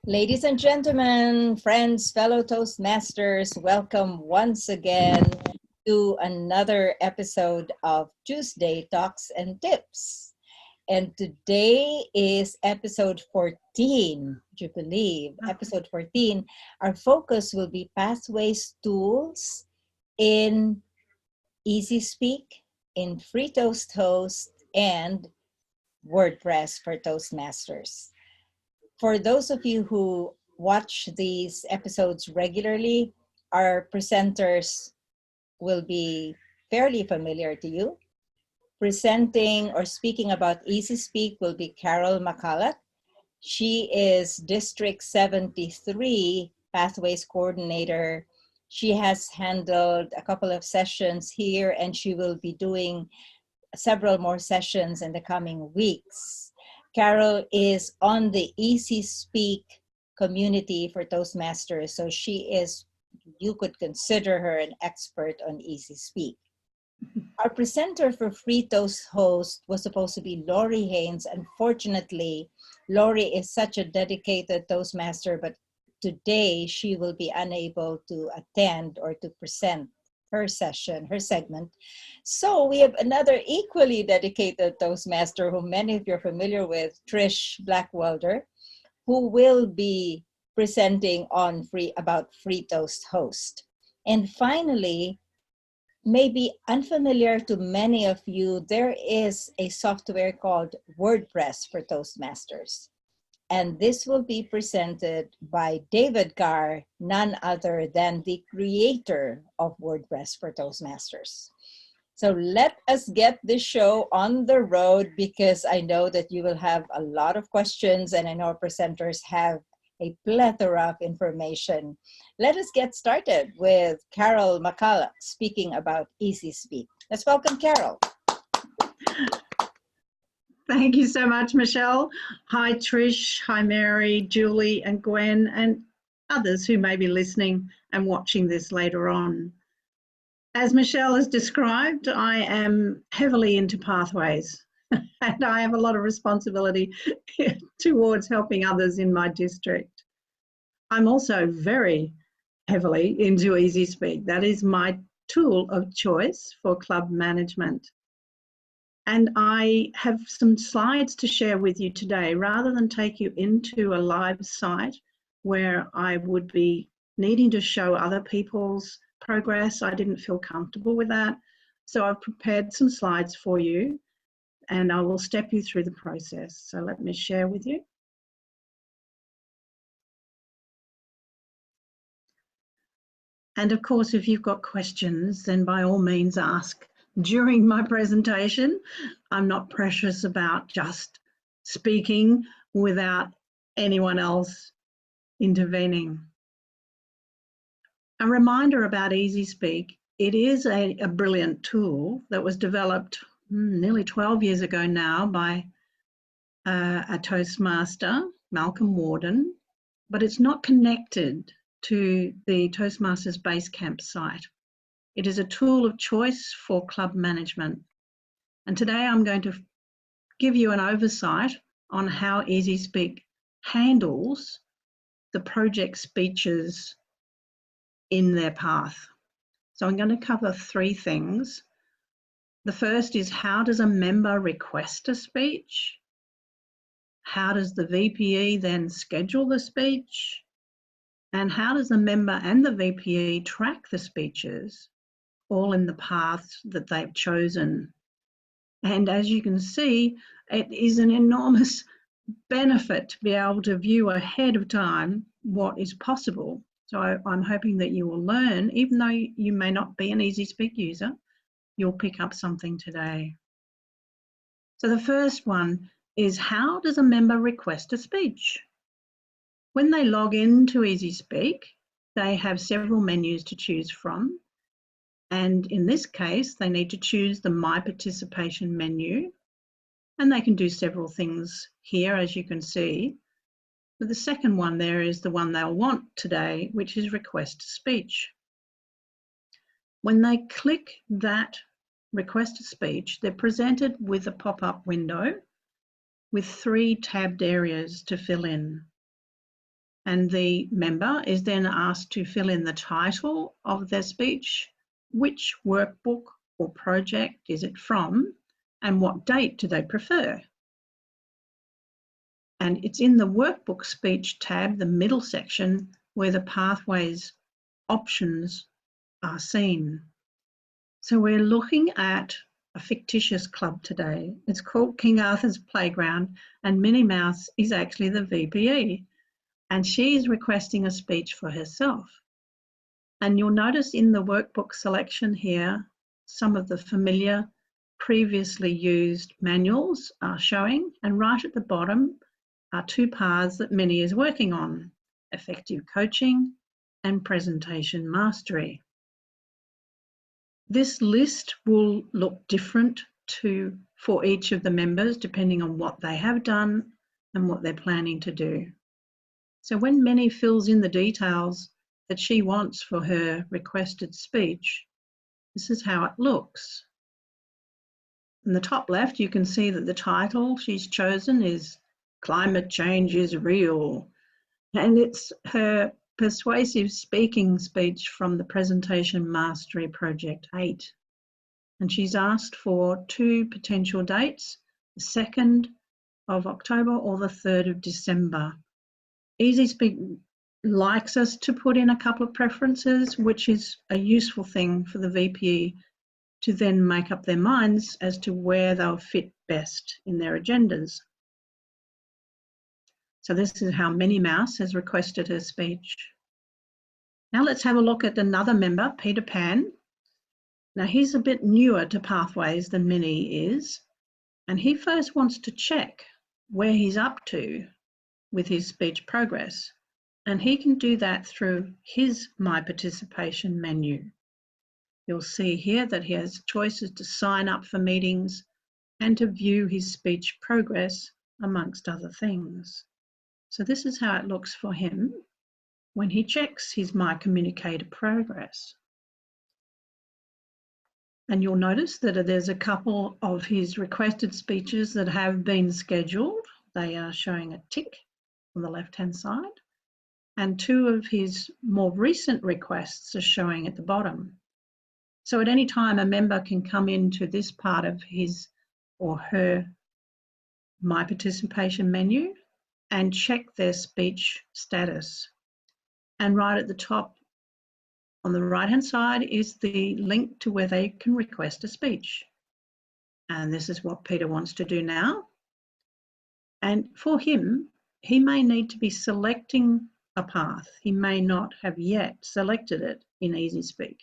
Ladies and gentlemen, friends, fellow Toastmasters, welcome once again to another episode of Tuesday Talks and Tips. And today is episode 14. Would you believe? Episode 14. Our focus will be pathways tools in Easy Speak, in Free Toast Host, and WordPress for Toastmasters. For those of you who watch these episodes regularly, our presenters will be fairly familiar to you. Presenting or speaking about Easy Speak will be Carole McCulloch. She is District 73 Pathways Coordinator. She has handled a couple of sessions here, and she will be doing several more sessions in the coming weeks. Carole is on the Easy Speak community for Toastmasters, so you could consider her an expert on Easy Speak. Our presenter for Free Toast Host was supposed to be Lori Haynes. Unfortunately, Lori is such a dedicated Toastmaster, but today she will be unable to attend or to present her segment. So we have another equally dedicated Toastmaster who many of you are familiar with, Trish Blackwelder, who will be presenting on about Free Toast Host. And finally, maybe unfamiliar to many of you, there is a software called WordPress for Toastmasters. And this will be presented by David Carr, none other than the creator of WordPress for Toastmasters. So let us get this show on the road, because I know that you will have a lot of questions, and I know our presenters have a plethora of information. Let us get started with Carole McCulloch speaking about Easy Speak. Let's welcome Carole. Thank you so much, Michelle. Hi, Trish. Hi, Mary, Julie, and Gwen, and others who may be listening and watching this later on. As Michelle has described, I am heavily into pathways and I have a lot of responsibility towards helping others in my district. I'm also very heavily into Easy Speak. That is my tool of choice for club management. And I have some slides to share with you today. Rather than take you into a live site where I would be needing to show other people's progress, I didn't feel comfortable with that. So I've prepared some slides for you and I will step you through the process. So let me share with you. And of course, if you've got questions, then by all means ask during my presentation. I'm not precious about just speaking without anyone else intervening. A reminder about Easy Speak, it is a brilliant tool that was developed nearly 12 years ago now by a Toastmaster, Malcolm Warden, but it's not connected to the Toastmasters Basecamp site. It is a tool of choice for club management. And today I'm going to give you an oversight on how Easy Speak handles the project speeches in their path. So I'm going to cover three things. The first is, how does a member request a speech? How does the VPE then schedule the speech? And how does the member and the VPE track the speeches, all in the path that they've chosen? And as you can see, it is an enormous benefit to be able to view ahead of time what is possible. So I'm hoping that you will learn, even though you may not be an Easy Speak user, you'll pick up something today. So the first one is, how does a member request a speech? When they log into Easy Speak, they have several menus to choose from. And in this case, they need to choose the My Participation menu. And they can do several things here, as you can see. But the second one there is the one they'll want today, which is Request a Speech. When they click that Request a Speech, they're presented with a pop-up window with three tabbed areas to fill in. And the member is then asked to fill in the title of their speech, which workbook or project is it from, and what date do they prefer. And it's in the workbook speech tab, the middle section, where the pathways options are seen. So we're looking at a fictitious club today. It's called King Arthur's Playground, and Minnie Mouse is actually the VPE, and she's requesting a speech for herself. And you'll notice in the workbook selection here, some of the familiar previously used manuals are showing, and right at the bottom are two paths that Minnie is working on: effective coaching and presentation mastery. This list will look different for each of the members depending on what they have done and what they're planning to do. So when Minnie fills in the details that she wants for her requested speech, this is how it looks. In the top left, you can see that the title she's chosen is Climate Change is Real, and it's her persuasive speaking speech from the Presentation Mastery Project 8. And she's asked for two potential dates, the 2nd of October or the 3rd of December. EasySpeak likes us to put in a couple of preferences, which is a useful thing for the VPE to then make up their minds as to where they'll fit best in their agendas. So this is how Minnie Mouse has requested her speech. Now let's have a look at another member, Peter Pan. Now he's a bit newer to Pathways than Minnie is, and he first wants to check where he's up to with his speech progress. And he can do that through his My Participation menu. You'll see here that he has choices to sign up for meetings and to view his speech progress, amongst other things. So this is how it looks for him when he checks his My Communicator progress. And you'll notice that there's a couple of his requested speeches that have been scheduled. They are showing a tick on the left-hand side. And two of his more recent requests are showing at the bottom. So at any time, a member can come into this part of his or her My Participation menu and check their speech status. And right at the top on the right-hand side is the link to where they can request a speech. And this is what Peter wants to do now. And for him, he may need to be selecting a path. He may not have yet selected it in EasySpeak.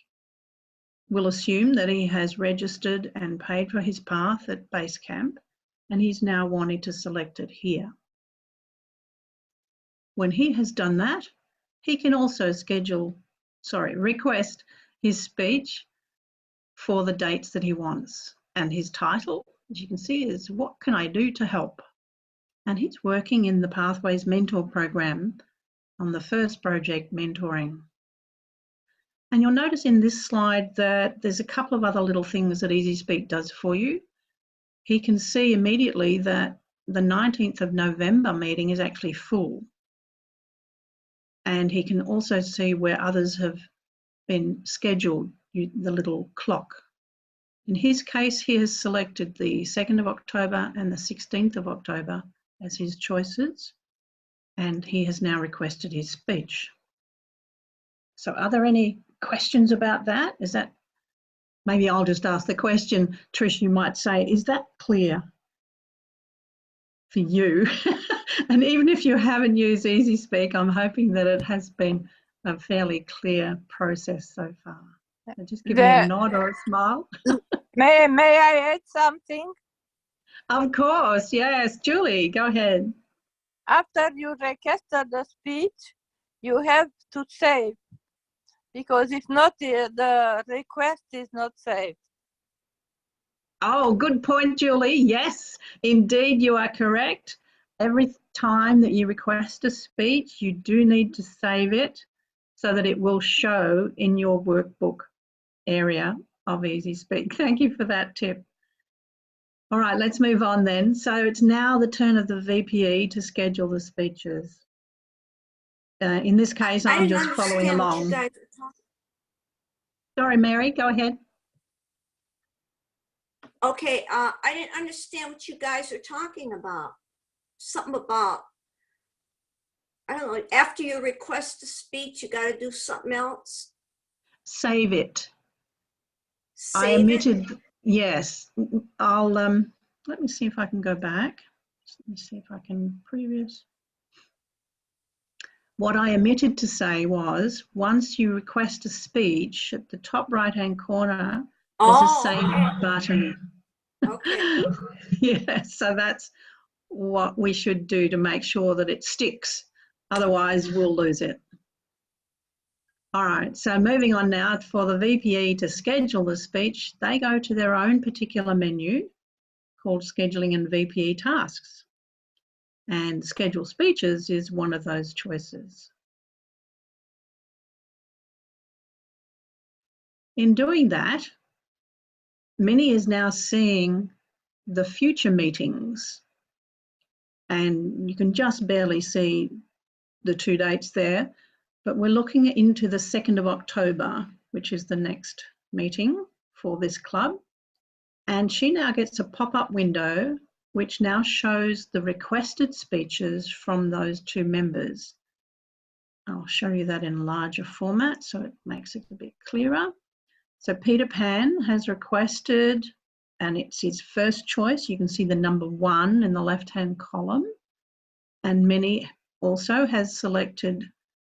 We'll assume that he has registered and paid for his path at Basecamp, and he's now wanting to select it here. When he has done that, he can also request his speech for the dates that he wants. And his title, as you can see, is What Can I Do to Help? And he's working in the Pathways Mentor program on the first project, mentoring. And you'll notice in this slide that there's a couple of other little things that EasySpeak does for you. He can see immediately that the 19th of November meeting is actually full. And he can also see where others have been scheduled, the little clock. In his case, he has selected the 2nd of October and the 16th of October as his choices, and he has now requested his speech. So are there any questions about that? Maybe I'll just ask the question, Trish, you might say, is that clear for you? And even if you haven't used EasySpeak, I'm hoping that it has been a fairly clear process so far. So just give me a nod or a smile. May I add something? Of course, yes. Julie, go ahead. After you requested the speech, you have to save, because if not, the request is not saved. Oh, good point, Julie. Yes, indeed, you are correct. Every time that you request a speech, you do need to save it so that it will show in your workbook area of EasySpeak. Thank you for that tip. All right, let's move on then. So it's now the turn of the VPE to schedule the speeches. In this case, I I'm didn't just following understand what you along. guys were talking. Sorry, Mary, go ahead. Okay, I didn't understand what you guys are talking about. Something about, I don't know, after you request a speech, you got to do something else. Save it. I Save it. omitted, yes. I'll, let me see if I can go back. Let me see if I can previous. What I omitted to say was, once you request a speech, at the top right-hand corner, there's a save button. Okay. Yeah, so that's what we should do to make sure that it sticks. Otherwise, we'll lose it. All right, so moving on now, for the VPE to schedule the speech, they go to their own particular menu called Scheduling and VPE Tasks. And Schedule Speeches is one of those choices. In doing that, Minnie is now seeing the future meetings, and you can just barely see the 2 dates there, but we're looking into the 2nd of October, which is the next meeting for this club. And she now gets a pop-up window which now shows the requested speeches from those 2 members. I'll show you that in larger format so it makes it a bit clearer. So Peter Pan has requested, and it's his first choice. You can see the number 1 in the left-hand column. And Minnie also has selected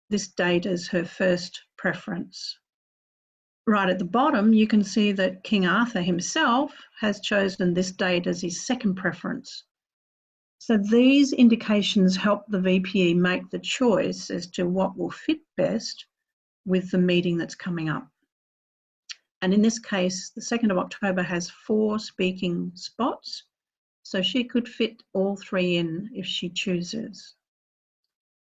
this date as her first preference. Right at the bottom, you can see that King Arthur himself has chosen this date as his second preference. So these indications help the VPE make the choice as to what will fit best with the meeting that's coming up. And in this case, the 2nd of October has 4 speaking spots, so she could fit all 3 in if she chooses.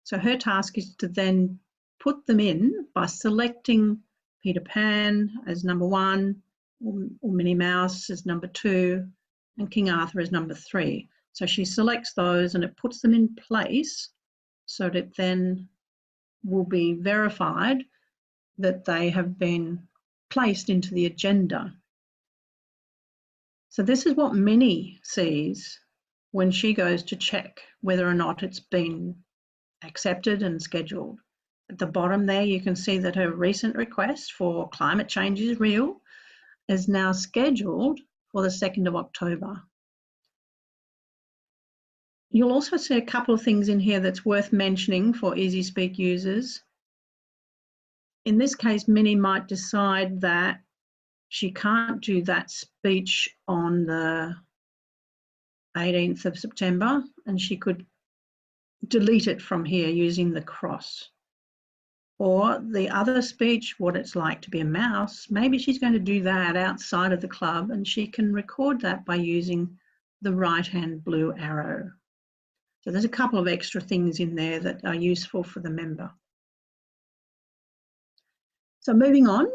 So her task is to then put them in by selecting Peter Pan as number 1, or Minnie Mouse as number 2, and King Arthur as number 3. So she selects those and it puts them in place so that it then will be verified that they have been placed into the agenda. So this is what Minnie sees when she goes to check whether or not it's been accepted and scheduled. At the bottom there, you can see that her recent request for climate change is real is now scheduled for the 2nd of October. You'll also see a couple of things in here that's worth mentioning for EasySpeak users. In this case, Minnie might decide that she can't do that speech on the 18th of September, and she could delete it from here using the cross. Or the other speech, what it's like to be a mouse, maybe she's going to do that outside of the club, and she can record that by using the right-hand blue arrow. So there's a couple of extra things in there that are useful for the member. So moving on,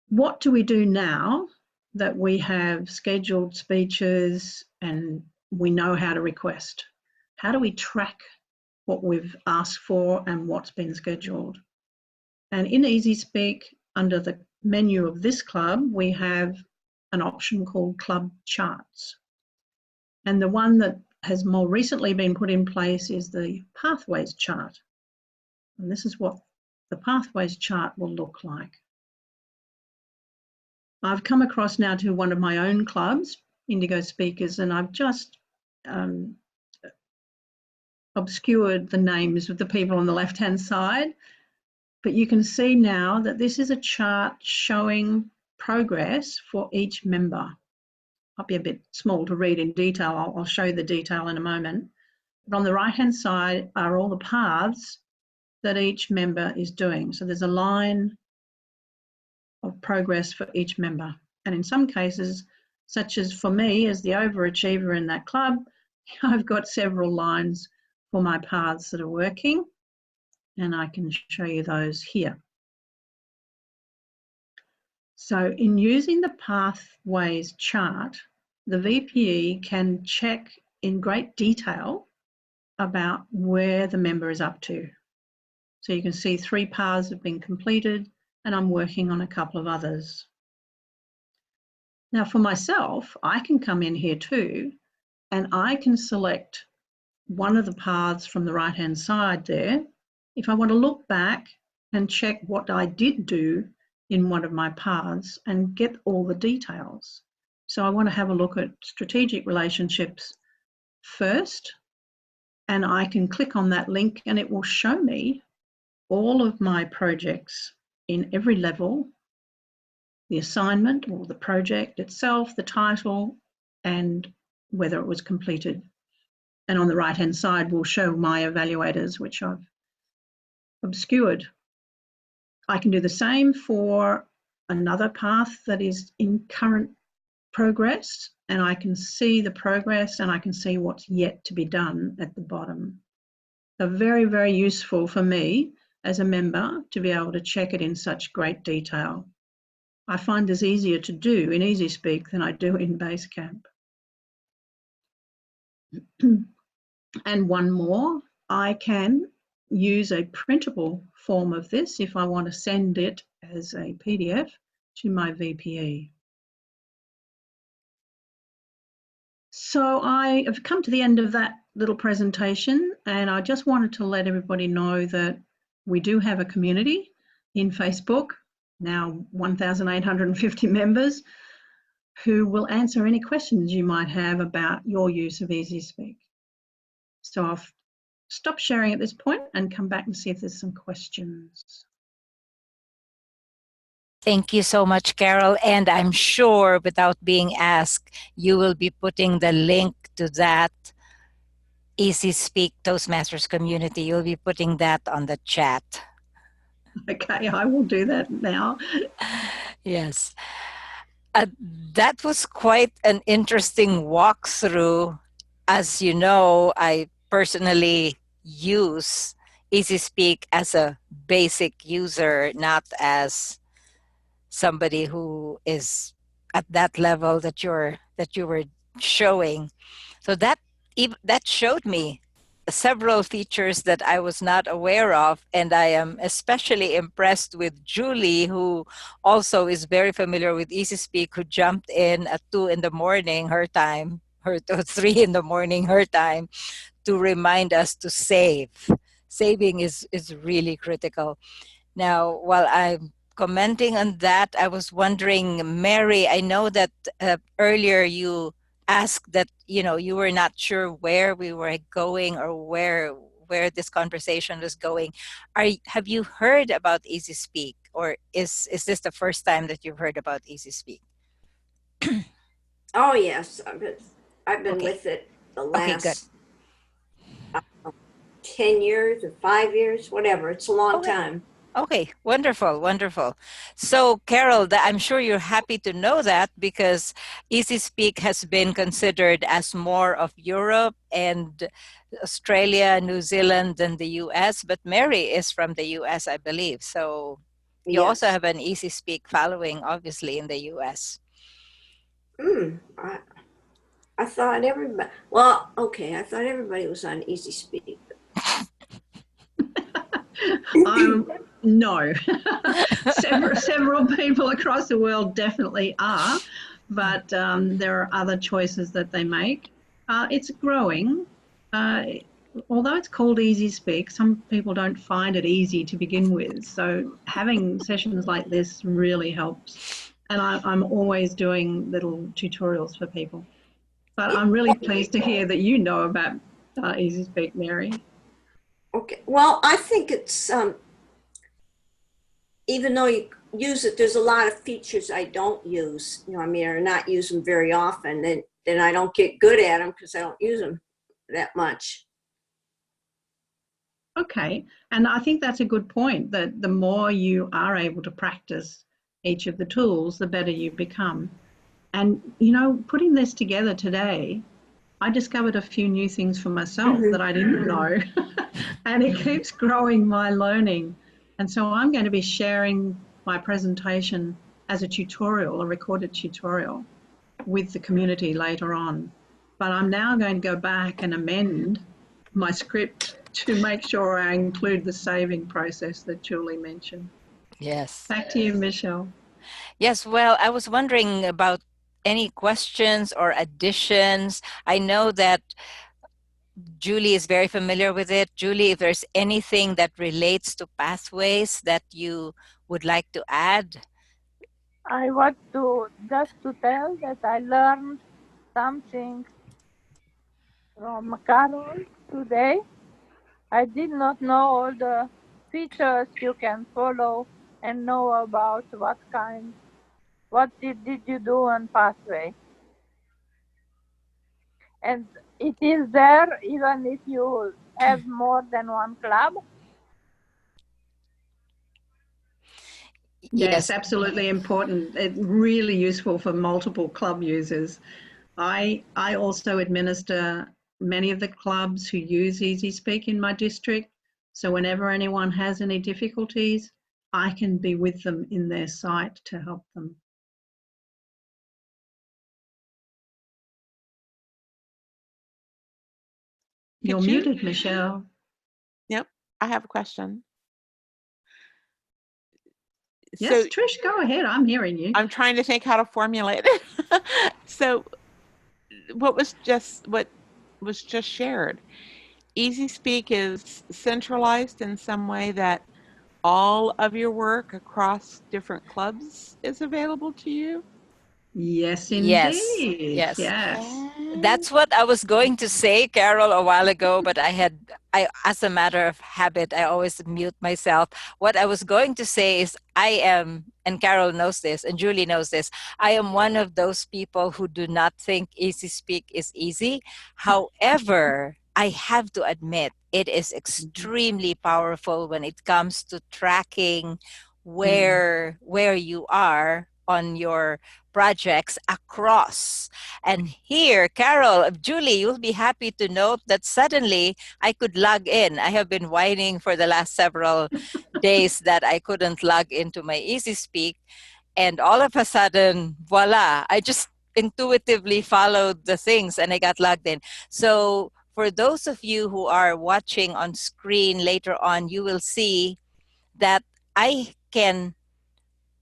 what do we do now that we have scheduled speeches and we know how to request? How do we track what we've asked for and what's been scheduled? And in EasySpeak, under the menu of this club, we have an option called Club Charts. And the one that has more recently been put in place is the Pathways chart. And this is what the Pathways chart will look like. I've come across now to one of my own clubs, Indigo Speakers, and I've just obscured the names of the people on the left-hand side. But you can see now that this is a chart showing progress for each member. Might be a bit small to read in detail. I'll show you the detail in a moment. But on the right-hand side are all the paths that each member is doing. So there's a line of progress for each member. And in some cases, such as for me as the overachiever in that club, I've got several lines for my paths that are working, and I can show you those here. So in using the Pathways chart, the VPE can check in great detail about where the member is up to. So you can see 3 paths have been completed, and I'm working on a couple of others. Now for myself, I can come in here too, and I can select one of the paths from the right-hand side there. If I want to look back and check what I did do in one of my paths and get all the details. So I want to have a look at strategic relationships first, and I can click on that link and it will show me all of my projects in every level, the assignment or the project itself, the title, and whether it was completed. And on the right-hand side will show my evaluators, which I've obscured. I can do the same for another path that is in current progress, and I can see the progress and I can see what's yet to be done at the bottom. So very, very useful for me as a member to be able to check it in such great detail. I find this easier to do in EasySpeak than I do in Basecamp. And one more, I can use a printable form of this if I want to send it as a PDF to my VPE. So I have come to the end of that little presentation, and I just wanted to let everybody know that we do have a community in Facebook, now 1,850 members, who will answer any questions you might have about your use of EasySpeak. So I'll stop sharing at this point and come back and see if there's some questions. Thank you so much, Carole. And I'm sure without being asked, you will be putting the link to that EasySpeak Toastmasters community. You'll be putting that on the chat. Okay, I will do that now. Yes. That was quite an interesting walkthrough. As you know, I personally use EasySpeak as a basic user, not as somebody who is at that level that you were showing. So that showed me several features that I was not aware of, and I am especially impressed with Julie, who also is very familiar with EasySpeak, who jumped in at 2 in the morning her time, or 3 in the morning her time, to remind us to save. Saving is really critical. Now, while I'm commenting on that, I was wondering, Mary, I know that earlier you asked that, you know, you were not sure where we were going or where this conversation was going. Have you heard about EasySpeak, or is this the first time that you've heard about EasySpeak? Oh yes, I've been Okay. with it the Okay, good. last 10 years or 5 years, whatever. It's a long time. Okay, wonderful, wonderful. So, Carole, I'm sure you're happy to know that, because EasySpeak has been considered as more of Europe and Australia, New Zealand than the US, but Mary is from the US, I believe. So you also Yes. have an EasySpeak following, obviously, in the US. I thought everybody, well, okay, I thought everybody was on EasySpeak. No, several people across the world definitely are, but there are other choices that they make. It's growing. Although it's called EasySpeak, some people don't find it easy to begin with. So having sessions like this really helps. And I'm always doing little tutorials for people. But I'm really pleased to hear that you know about EasySpeak, Mary. Okay, well, I think it's, even though you use it, there's a lot of features I don't use, you know, I mean, or not use them very often, then I don't get good at them because I don't use them that much. Okay, and I think that's a good point, that the more you are able to practice each of the tools, the better you become. And, you know, putting this together today, I discovered a few new things for myself that I didn't know, and it keeps growing my learning. And so I'm going to be sharing my presentation as a tutorial, a recorded tutorial, with the community later on. But I'm now going to go back and amend my script to make sure I include the saving process that Julie mentioned. Yes. Back to you, Michelle. Yes, well, I was wondering about any questions or additions. I know that Julie is very familiar with it. Julie, if there's anything that relates to pathways that you would like to add. I want to just to tell that I learned something from Carole today. I did not know all the features you can follow and know about what did you do on Pathway. And it is there even if you have more than one club. Yes, absolutely important. It's really useful for multiple club users. I also administer many of the clubs who use Easy Speak in my district. So whenever anyone has any difficulties, I can be with them in their site to help them. You're muted, Michelle. Yep, I have a question. Yes, so, Trish, go ahead. I'm hearing you. I'm trying to think how to formulate it. So what was just shared? Easy Speak is centralized in some way that all of your work across different clubs is available to you? Yes, indeed. Yes. Yes. That's what I was going to say, Carole, a while ago, but I, as a matter of habit, I always mute myself. What I was going to say is I am, and Carole knows this, and Julie knows this, I am one of those people who do not think Easy Speak is easy. However, I have to admit, it is extremely powerful when it comes to tracking where you are on your projects across. And here, Carole, Julie, you'll be happy to note that suddenly I could log in. I have been whining for the last several days that I couldn't log into my Easy Speak. And all of a sudden, voila, I just intuitively followed the things and I got logged in. So for those of you who are watching on screen later on, you will see that I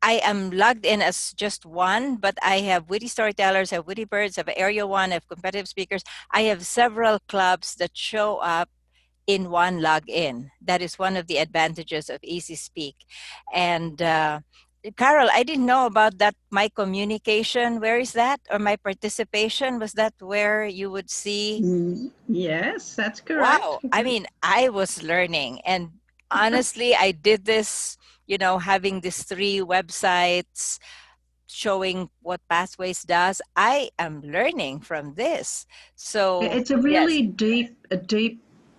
am logged in as just one, but I have witty storytellers, I have witty birds, I have area one, I have competitive speakers. I have several clubs that show up in one login. That is one of the advantages of Easy Speak. And Carole, I didn't know about that. My communication, where is that? Or my participation, was that where you would see? Yes, that's correct. Wow. I mean, I was learning. And honestly, I did this, having these 3 websites showing what Pathways does. I am learning from this. So it's a really deep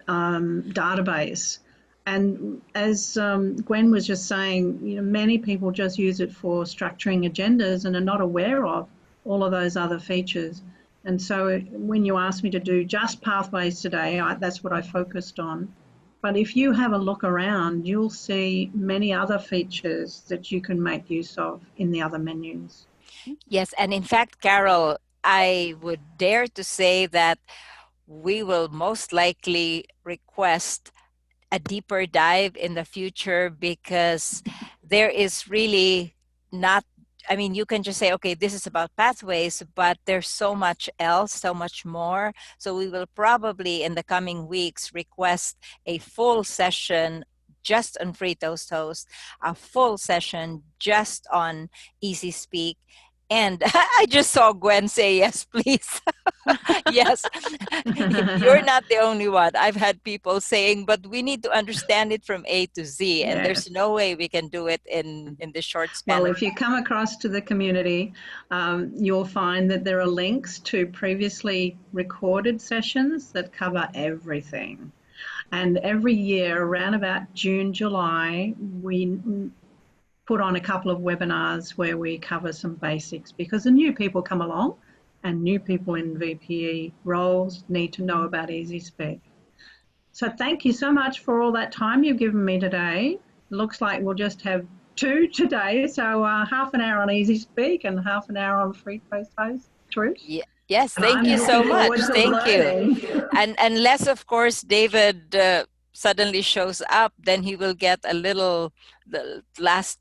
database. And as Gwen was just saying, many people just use it for structuring agendas and are not aware of all of those other features. And so when you asked me to do just Pathways today, that's what I focused on. But if you have a look around, you'll see many other features that you can make use of in the other menus. Yes, and in fact, Carole, I would dare to say that we will most likely request a deeper dive in the future, because there is really not, I mean, you can just say, okay, this is about pathways, but there's so much else, so much more. So we will probably in the coming weeks request a full session just on Free Toast Host, a full session just on Easy Speak. And I just saw Gwen say, yes, please. Yes, you're not the only one. I've had people saying, but we need to understand it from A to Z. And there's no way we can do it in this short span. Well, if you come across to the community, you'll find that there are links to previously recorded sessions that cover everything. And every year, around about June, July, we put on a couple of webinars where we cover some basics, because the new people come along and new people in VPE roles need to know about Easy Speak. So thank you so much for all that time you've given me today. It looks like we'll just have 2 today, so half an hour on Easy Speak and half an hour on Free Toast Host. Trish? Yes, thank you so much. Thank you. And unless, of course, David suddenly shows up, then he will get a little, the last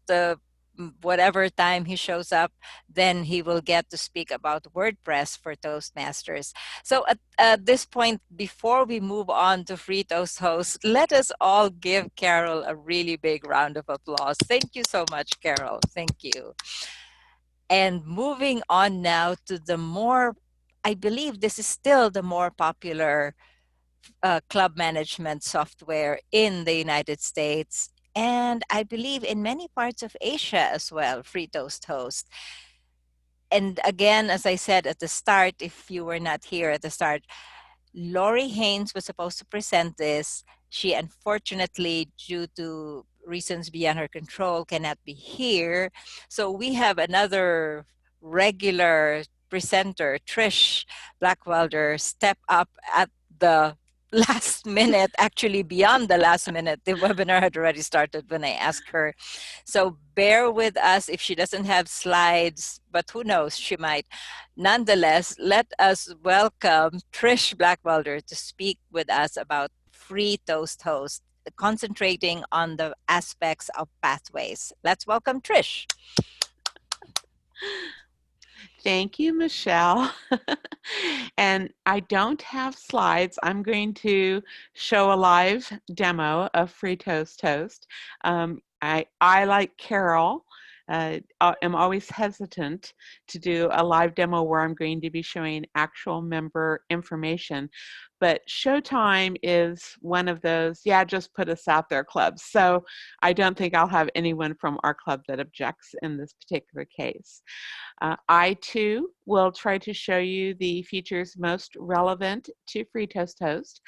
whatever time he shows up, then he will get to speak about WordPress for Toastmasters. So at this point, before we move on to Free Toast Host, let us all give Carole a really big round of applause. Thank you so much, Carole. Thank you. And moving on now to the more, I believe this is still the more popular club management software in the United States, and I believe in many parts of Asia as well, Free Toast Host. And again, as I said at the start, if you were not here at the start, Lori Haynes was supposed to present this. She unfortunately, due to reasons beyond her control, cannot be here. So we have another regular presenter, Trish Blackwelder, step up at the last minute, actually beyond the last minute. The webinar had already started when I asked her. So bear with us if she doesn't have slides, but who knows, she might. Nonetheless, let us welcome Trish Blackwelder to speak with us about Free Toast Host, concentrating on the aspects of pathways. Let's welcome Trish. Thank you, Michelle. And I don't have slides. I'm going to show a live demo of Free Toast Host. I like Carole, am always hesitant to do a live demo where I'm going to be showing actual member information. But Showtime is one of those, yeah, just put us out there clubs. So I don't think I'll have anyone from our club that objects in this particular case. I too will try to show you the features most relevant to Free Toast Host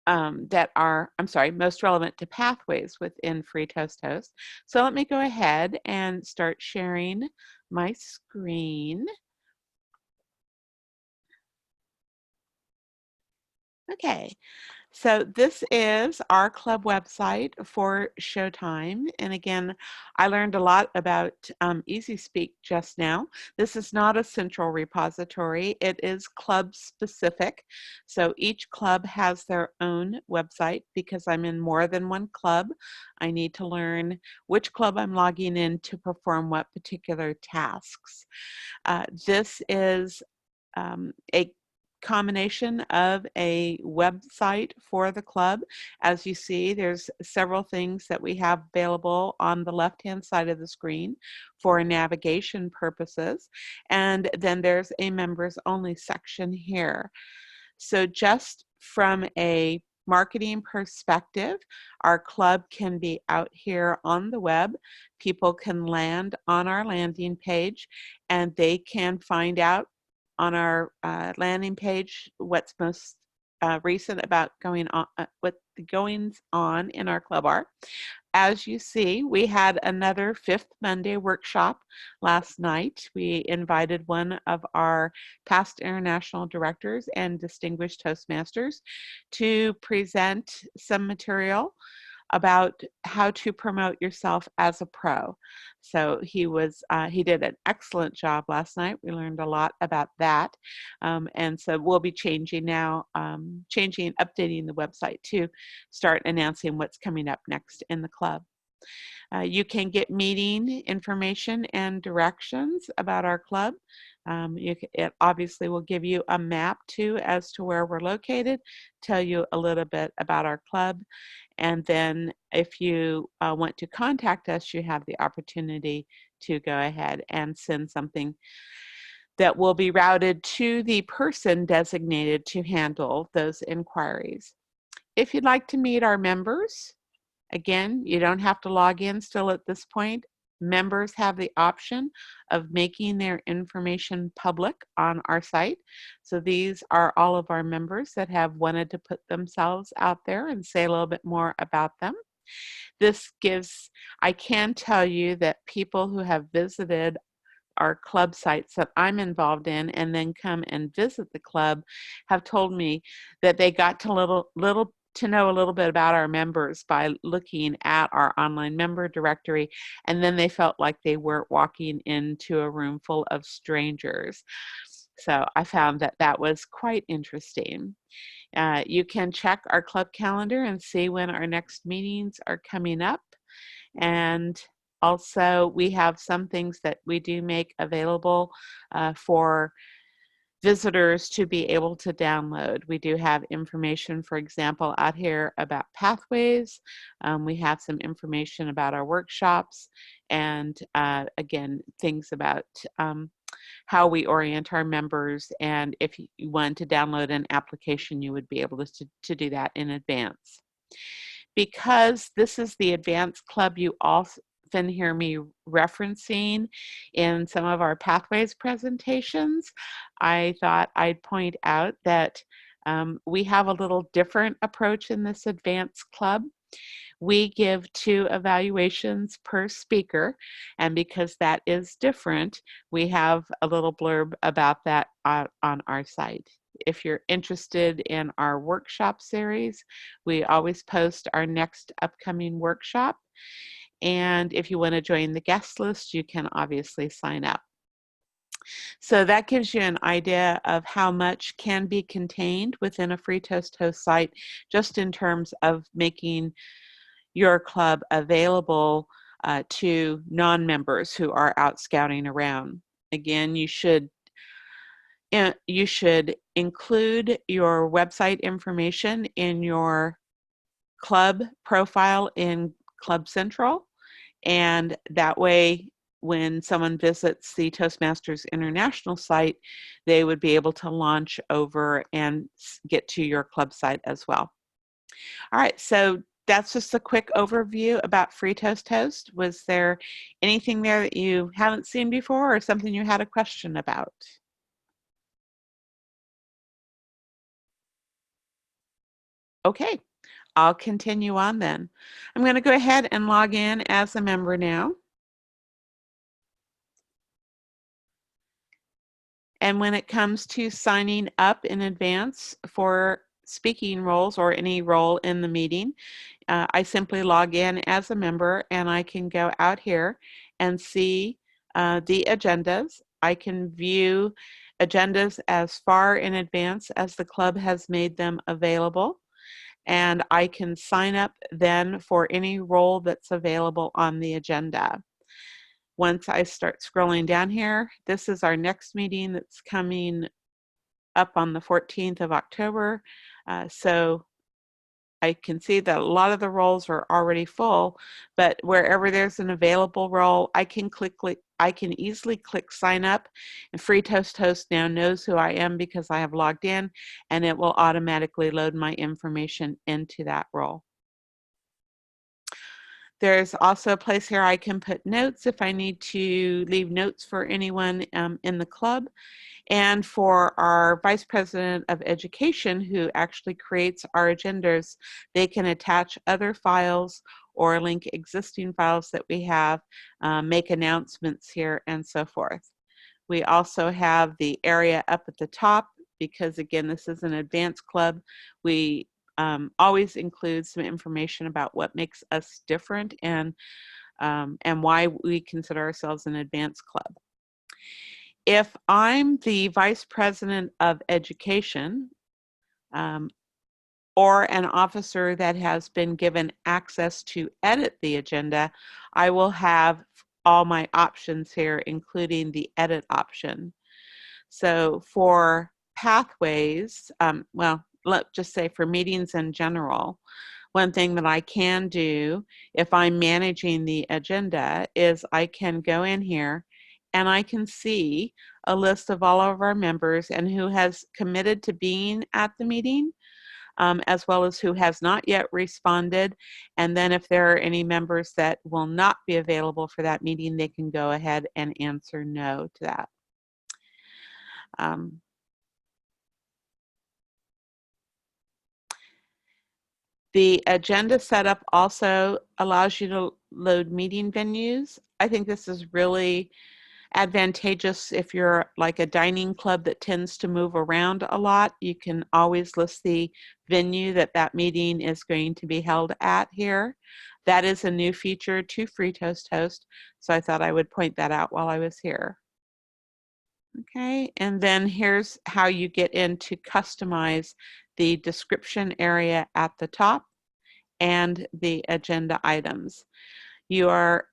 most relevant to pathways within Free Toast Host. So let me go ahead and start sharing my screen. Okay. So this is our club website for Showtime. And again, I learned a lot about Easy Speak just now. This is not a central repository. It is club specific. So each club has their own website. Because I'm in more than one club, I need to learn which club I'm logging in to perform what particular tasks. This is a combination of a website for the club. As you see, there's several things that we have available on the left-hand side of the screen for navigation purposes. And then there's a members only section here. So just from a marketing perspective, our club can be out here on the web. People can land on our landing page and they can find out on our landing page what's most recent about going on, what the goings on in our club are. As you see, we had another Fifth Monday workshop last night. We invited one of our past international directors and distinguished Toastmasters to present some material about how to promote yourself as a pro. So he did an excellent job last night. We learned a lot about that. And so we'll be changing now, updating the website to start announcing what's coming up next in the club. You can get meeting information and directions about our club. It obviously will give you a map too as to where we're located, tell you a little bit about our club. And then if you want to contact us, you have the opportunity to go ahead and send something that will be routed to the person designated to handle those inquiries. If you'd like to meet our members, again, you don't have to log in still at this point. Members have the option of making their information public on our site. So these are all of our members that have wanted to put themselves out there and say a little bit more about them. I can tell you that people who have visited our club sites that I'm involved in and then come and visit the club have told me that they got to know a little bit about our members by looking at our online member directory, and then they felt like they weren't walking into a room full of strangers. So I found that that was quite interesting. You can check our club calendar and see when our next meetings are coming up. And also, we have some things that we do make available for visitors to be able to download. We do have information, for example, out here about pathways. We have some information about our workshops, and again, things about how we orient our members. And if you want to download an application, you would be able to do that in advance. Because this is the advanced club you often hear me referencing in some of our pathways presentations, I thought I'd point out that we have a little different approach in this advanced club. We give 2 evaluations per speaker, and because that is different, we have a little blurb about that on our site. If you're interested in our workshop series, we always post our next upcoming workshop. And if you want to join the guest list, you can obviously sign up. So that gives you an idea of how much can be contained within a Free Toast Host site, just in terms of making your club available to non-members who are out scouting around. Again, you should include your website information in your club profile in Club Central, and that way when someone visits the Toastmasters International site, they would be able to launch over and get to your club site as well. All right, so that's just a quick overview about Free Toast Host. Was there anything there that you haven't seen before or something you had a question about? Okay, I'll continue on then. I'm going to go ahead and log in as a member now. And when it comes to signing up in advance for speaking roles or any role in the meeting, I simply log in as a member, and I can go out here and see the agendas. I can view agendas as far in advance as the club has made them available, and I can sign up then for any role that's available on the agenda. Once I start scrolling down here, this is our next meeting that's coming up on the 14th of October. So I can see that a lot of the roles are already full, but wherever there's an available role, I can easily click sign up, and Free Toast Host now knows who I am because I have logged in, and it will automatically load my information into that role. There's also a place here I can put notes if I need to leave notes for anyone in the club. And for our Vice President of Education, who actually creates our agendas, they can attach other files or link existing files that we have, make announcements here, and so forth. We also have the area up at the top, because again, this is an advanced club. We always include some information about what makes us different and why we consider ourselves an advanced club. If I'm the Vice President of Education or an officer that has been given access to edit the agenda, I will have all my options here, including the edit option. So for pathways, well, let's just say for meetings in general, one thing that I can do if I'm managing the agenda is I can go in here and I can see a list of all of our members and who has committed to being at the meeting, as well as who has not yet responded. And then if there are any members that will not be available for that meeting, they can go ahead and answer no to that. The agenda setup also allows you to load meeting venues. I think this is really advantageous if you're like a dining club that tends to move around a lot. You can always list the venue that that meeting is going to be held at here. That is a new feature to Free Toast Host, so I thought I would point that out while I was here. Okay, and then here's how you get in to customize the description area at the top and the agenda items. You are,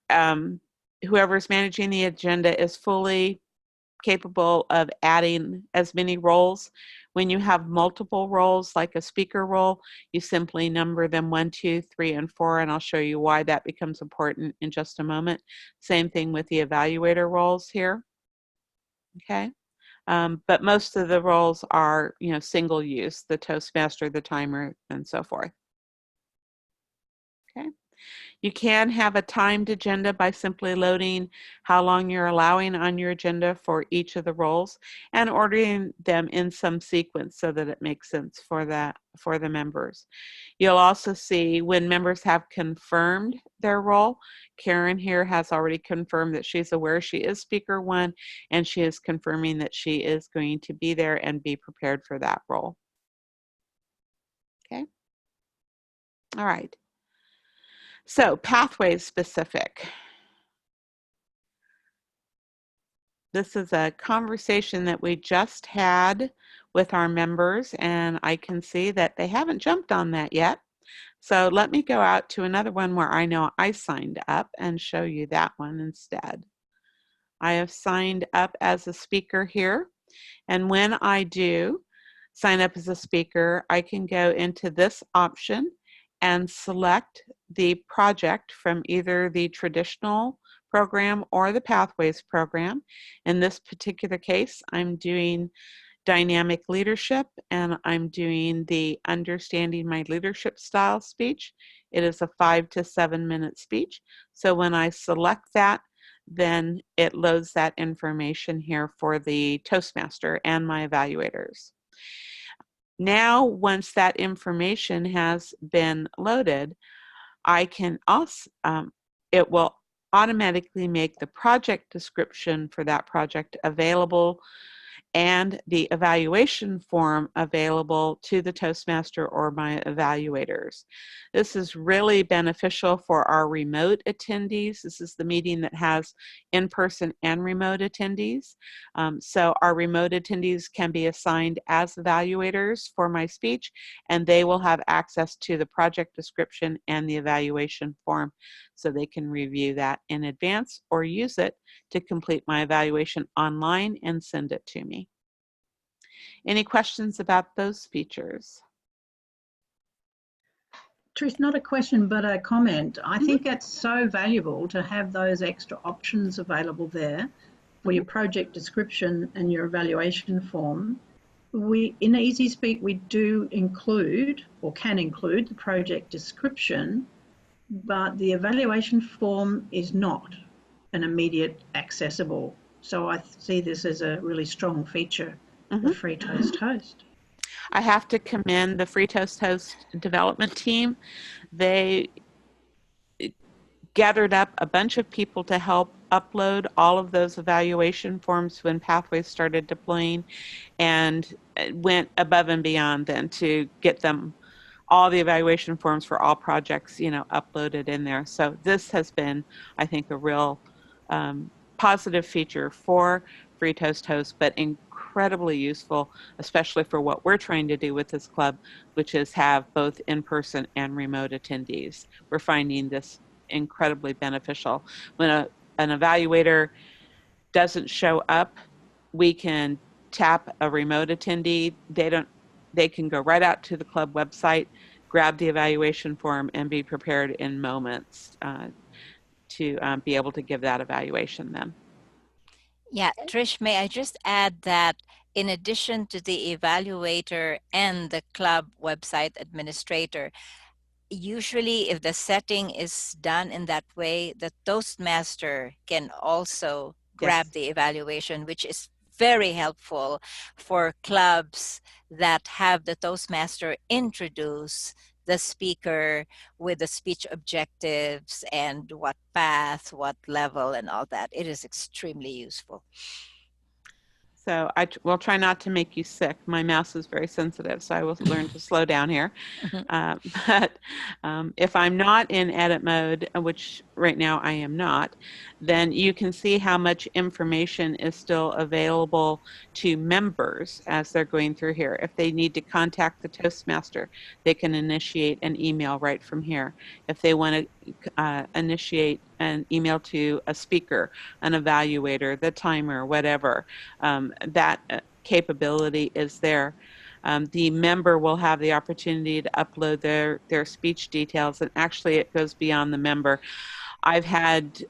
whoever's managing the agenda is fully capable of adding as many roles. When you have multiple roles, like a speaker role, you simply number them 1, 2, 3, and 4, and I'll show you why that becomes important in just a moment. Same thing with the evaluator roles here. Okay. But most of the roles are, single use, the Toastmaster, the timer, and so forth. Okay. You can have a timed agenda by simply loading how long you're allowing on your agenda for each of the roles and ordering them in some sequence so that it makes sense for the members. You'll also see when members have confirmed their role. Karen here has already confirmed that she's aware she is speaker 1, and she is confirming that she is going to be there and be prepared for that role. Okay. All right. So pathways specific. This is a conversation that we just had with our members, and I can see that they haven't jumped on that yet. So let me go out to another one where I know I signed up and show you that one instead. I have signed up as a speaker here, and when I do sign up as a speaker, I can go into this option and select the project from either the traditional program or the Pathways program. In this particular case, I'm doing dynamic leadership, and I'm doing the understanding my leadership style speech. It is a 5 to 7 minute speech. So when I select that, then it loads that information here for the Toastmaster and my evaluators. Now, once that information has been loaded, I can also, it will automatically make the project description for that project available and the evaluation form available to the Toastmaster or my evaluators. This is really beneficial for our remote attendees. This is the meeting that has in-person and remote attendees. So our remote attendees can be assigned as evaluators for my speech, and they will have access to the project description and the evaluation form, so they can review that in advance or use it to complete my evaluation online and send it to me. Any questions about those features? Trish, not a question, but a comment. I think it's so valuable to have those extra options available there for your project description and your evaluation form. In Easy Speak, we do include, or can include, the project description, but the evaluation form is not an immediate accessible. So I see this as a really strong feature of Free Toast Host. I have to commend the Free Toast Host development team. They gathered up a bunch of people to help upload all of those evaluation forms when Pathways started deploying, and went above and beyond then to get them all the evaluation forms for all projects, uploaded in there. So this has been, I think, a real positive feature for Free Toast Host, but incredibly useful, especially for what we're trying to do with this club, which is have both in-person and remote attendees. We're finding this incredibly beneficial. When an evaluator doesn't show up, we can tap a remote attendee. They can go right out to the club website, grab the evaluation form, and be prepared in moments to be able to give that evaluation then. Yeah, Trish, may I just add that in addition to the evaluator and the club website administrator, usually if the setting is done in that way, the Toastmaster can also grab the evaluation, which is very helpful for clubs that have the Toastmaster introduce the speaker with the speech objectives and what path, what level, and all that. It is extremely useful. So I will try not to make you sick. My mouse is very sensitive, so I will learn to slow down here. But if I'm not in edit mode, which right now I am not, then you can see how much information is still available to members as they're going through here. If they need to contact the Toastmaster, they can initiate an email right from here. If they want to initiate an email to a speaker, an evaluator, the timer, whatever, that capability is there. The member will have the opportunity to upload their speech details, and actually it goes beyond the member. I've had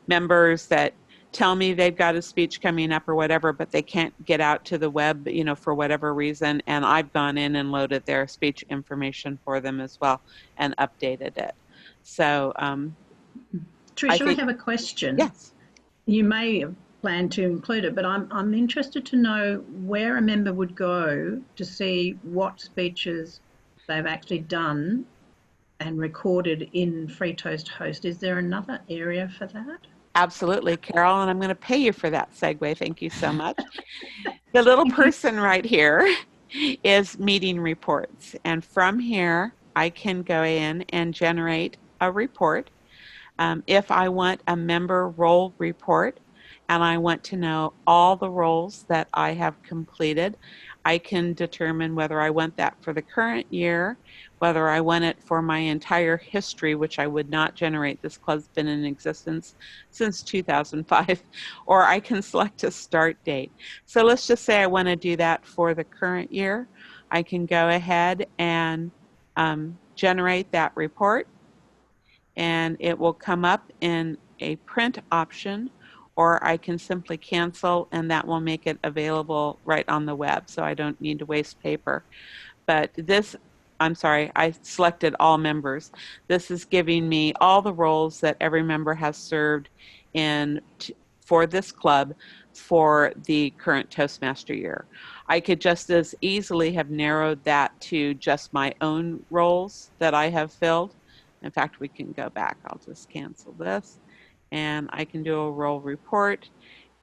members that tell me they've got a speech coming up or whatever, but they can't get out to the web, for whatever reason, and I've gone in and loaded their speech information for them as well and updated it. So Trish, I have a question. Yes. You may plan to include it, but I'm interested to know where a member would go to see what speeches they've actually done and recorded in Free Toast Host. Is there another area for that? Absolutely, Carol, and I'm going to pay you for that segue. Thank you so much. The little person right here is meeting reports, and from here I can go in and generate a report. If I want a member role report and I want to know all the roles that I have completed, I can determine whether I want that for the current year, whether I want it for my entire history, which I would not generate. This club's been in existence since 2005, or I can select a start date. So let's just say I want to do that for the current year. I can go ahead and generate that report, and it will come up in a print option, or I can simply cancel and that will make it available right on the web, so I don't need to waste paper. But this, I'm sorry, I selected all members. This is giving me all the roles that every member has served in for this club for the current Toastmaster year. I could just as easily have narrowed that to just my own roles that I have filled. In fact, we can go back. I'll just cancel this and I can do a role report.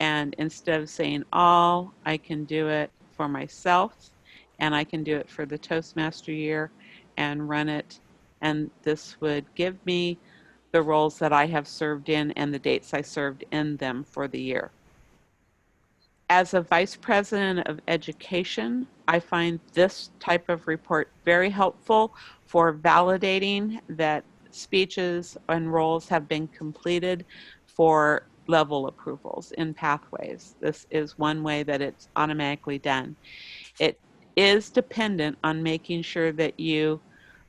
And instead of saying all, I can do it for myself, and I can do it for the Toastmaster year and run it. And this would give me the roles that I have served in and the dates I served in them for the year. As a Vice President of Education, I find this type of report very helpful for validating that speeches and roles have been completed for level approvals in pathways. This is one way that it's automatically done. It is dependent on making sure that you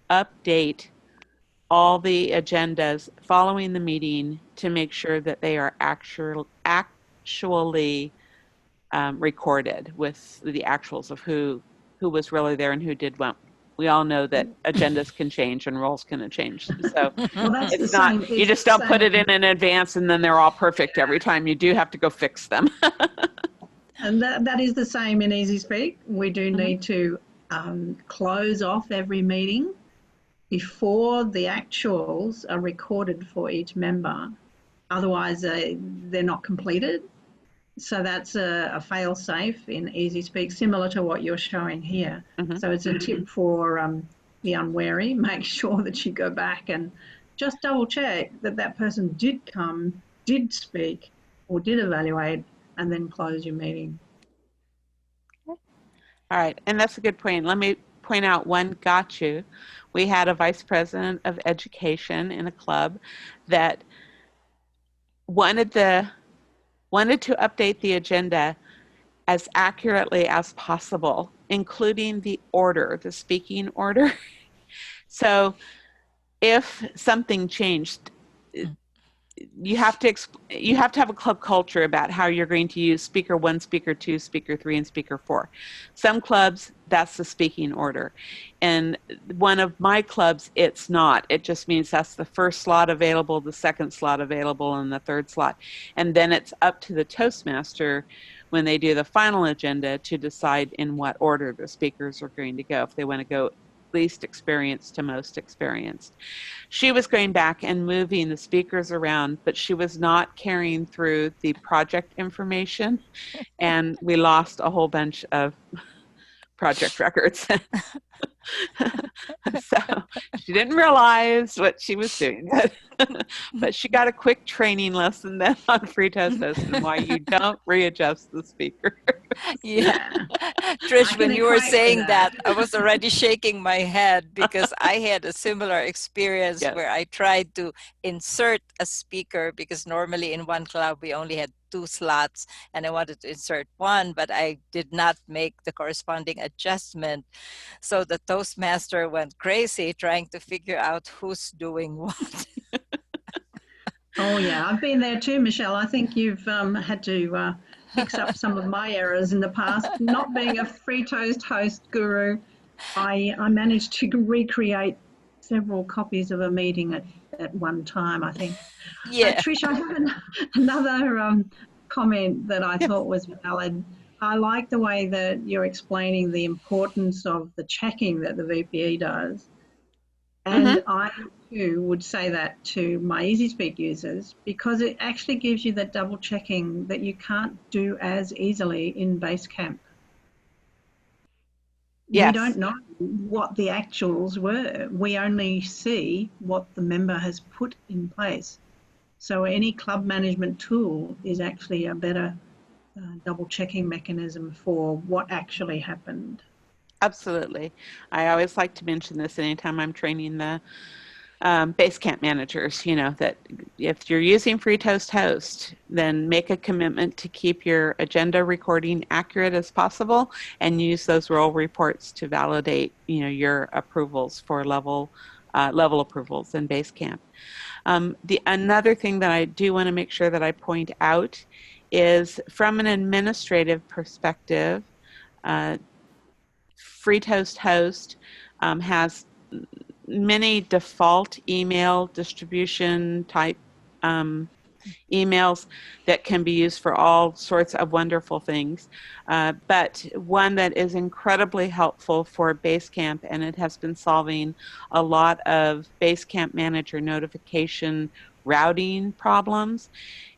update all the agendas following the meeting to make sure that they are actually recorded with the actuals of who was really there and who did what. We all know that agendas can change and roles can change. So Well, that's it's the not, same. you It's just the don't put same. it in advance and then they're all perfect every time. You do have to go fix them. And that is the same in Easy Speak. We do need to close off every meeting before the actuals are recorded for each member. Otherwise, they're not completed. So that's a fail-safe in Easy Speak, similar to what you're showing here. So it's a tip for the unwary. Make sure that you go back and just double check that that person did come, did speak, or did evaluate, and then close your meeting. All right, and that's a good point. Let me point out one got you. We had a Vice President of Education in a club that wanted to update the agenda as accurately as possible, including the order, the speaking order. So if something changed, you have to have a club culture about how you're going to use speaker 1, speaker 2, speaker 3, and speaker 4. Some clubs, that's the speaking order. And one of my clubs, it's not. It just means that's the first slot available, the second slot available, and the third slot. And then it's up to the Toastmaster when they do the final agenda to decide in what order the speakers are going to go, if they want to go least experienced to most experienced. She was going back and moving the speakers around, but she was not carrying through the project information, and we lost a whole bunch of project records. So she didn't realize what she was doing, but she got a quick training lesson then on free toast host and why you don't readjust the speaker. Yeah. Trish, when you were saying that, I was already shaking my head because I had a similar experience where I tried to insert a speaker because normally in one club we only had 2 slots and I wanted to insert one, but I did not make the corresponding adjustment. So the Toastmaster went crazy trying to figure out who's doing what. Oh, yeah, I've been there too, Michelle. I think you've had to fix up some of my errors in the past. Not being a free toast host guru, I managed to recreate several copies of a meeting at one time, I think. Yeah. Trish, I have another comment that I thought was valid. I like the way that you're explaining the importance of the checking that the VPE does. And I too would say that to my EasySpeak users because it actually gives you that double checking that you can't do as easily in Basecamp. We don't know what the actuals were. We only see what the member has put in place. So any club management tool is actually a better double checking mechanism for what actually happened. Absolutely. I always like to mention this anytime I'm training the Basecamp managers, that if you're using free toast host, then make a commitment to keep your agenda recording accurate as possible and use those role reports to validate, your approvals for level approvals in Basecamp. Another thing that I do want to make sure that I point out is from an administrative perspective, free toast host has many default email distribution type emails that can be used for all sorts of wonderful things. But one that is incredibly helpful for Basecamp, and it has been solving a lot of Basecamp manager notification routing problems,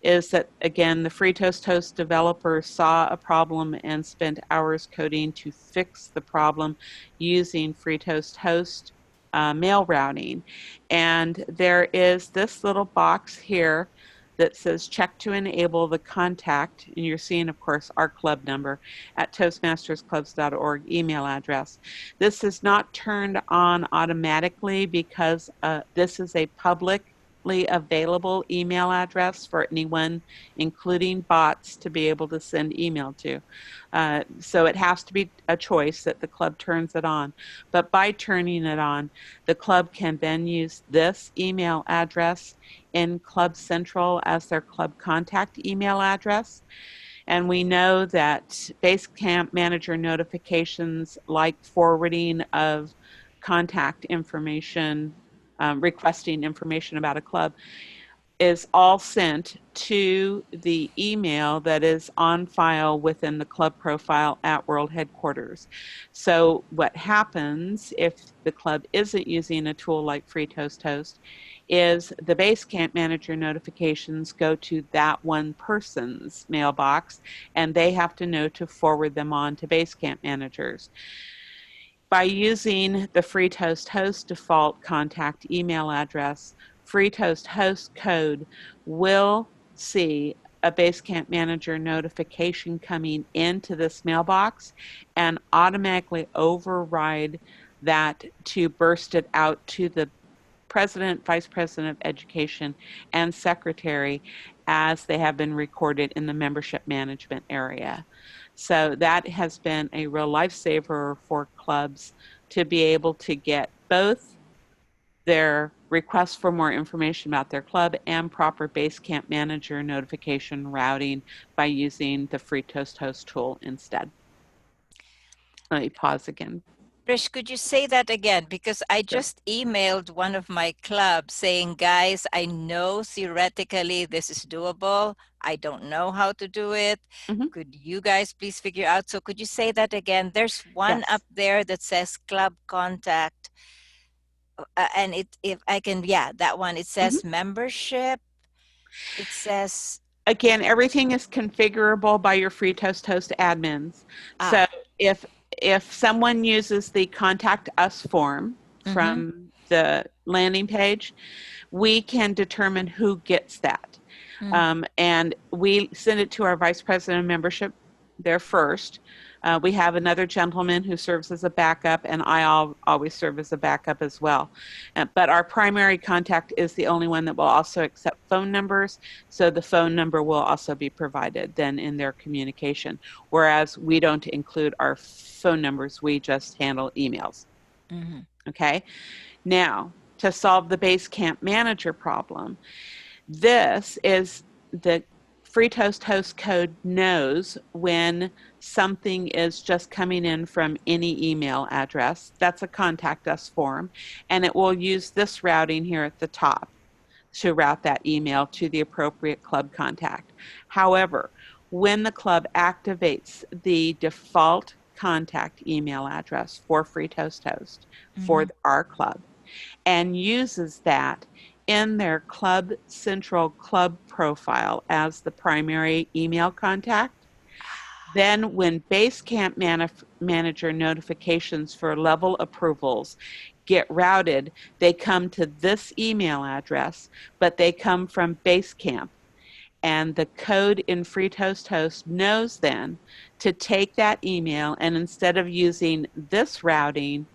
is that, again, the free toast host developer saw a problem and spent hours coding to fix the problem using free toast host mail routing. And there is this little box here that says check to enable the contact, and you're seeing, of course, our club number at toastmastersclubs.org email address. This is not turned on automatically because this is a publicly available email address for anyone, including bots, to be able to send email to. So it has to be a choice that the club turns it on. But by turning it on, the club can then use this email address in Club Central as their club contact email address. And we know that Basecamp manager notifications, like forwarding of contact information, requesting information about a club, is all sent to the email that is on file within the club profile at World Headquarters. So what happens if the club isn't using a tool like Free Toast Host is the Basecamp manager notifications go to that one person's mailbox, and they have to know to forward them on to Basecamp managers. By using the Free Toast Host default contact email address, Free Toast Host code will see a Basecamp manager notification coming into this mailbox and automatically override that to burst it out to the president, vice president of education, and secretary as they have been recorded in the membership management area. So that has been a real lifesaver for clubs to be able to get both their requests for more information about their club and proper Basecamp manager notification routing by using the Free Toast Host tool instead. Let me pause again. Trish, could you say that again? Because I just emailed one of my clubs saying, guys, I know theoretically this is doable. I don't know how to do it. Could you guys please figure out? So could you say that again? There's one up there that says club contact. And if I can, that one, it says membership. It says. Again, everything is configurable by your Free Toast Host admins. So if if someone uses the Contact Us form from the landing page, we can determine who gets that. And we send it to our Vice President of Membership there first. We have another gentleman who serves as a backup, and I always serve as a backup as well. But our primary contact is the only one that will also accept phone numbers, so the phone number will also be provided then in their communication, whereas we don't include our phone numbers, we just handle emails. Okay? Now, to solve the Basecamp manager problem, this is the Free Toast host code knows when something is just coming in from any email address. That's a Contact Us form, and it will use this routing here at the top to route that email to the appropriate club contact. However, when the club activates the default contact email address for Free Toast Host for our club and uses that in their Club Central club profile as the primary email contact, then when Basecamp Manager notifications for level approvals get routed, they come to this email address, but they come from Basecamp. And the code in Free Toast Host knows then to take that email, and instead of using this routing,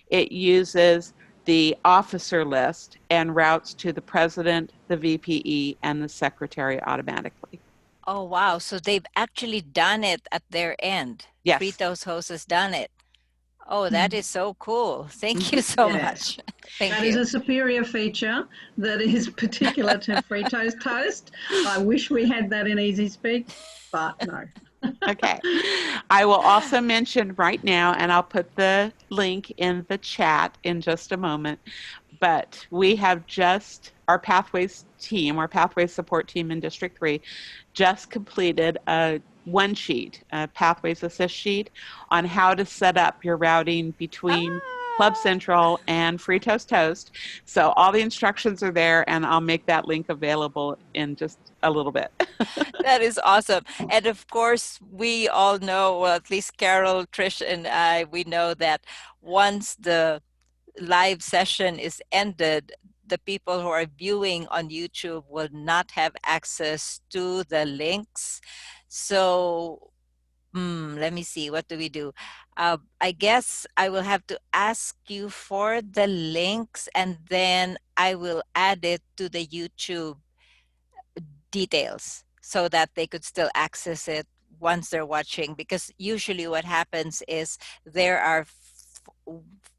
it uses the officer list and routes to the president, the VPE, and the secretary automatically. Oh, wow. So they've actually done it at their end. Yes. Fritos Host has done it. Oh, that is so cool. Thank you so much. Thank That you. is a superior feature that is particular to Free Toast Toast. I wish we had that in Easy Speak, but no. Okay. I will also mention right now, and I'll put the link in the chat in just a moment, but we have just, our Pathways team, our Pathways support team in District 3, just completed a one sheet, a Pathways Assist sheet on how to set up your routing between Club Central and Free Toast Toast. So all the instructions are there, and I'll make that link available in just a little bit. That is awesome. And of course, we all know, well, at least Carole, Trish, and I, we know that once the live session is ended, the people who are viewing on YouTube will not have access to the links. So let me see, what do we do? I guess I will have to ask you for the links, and then I will add it to the YouTube details so that they could still access it once they're watching, because usually what happens is there are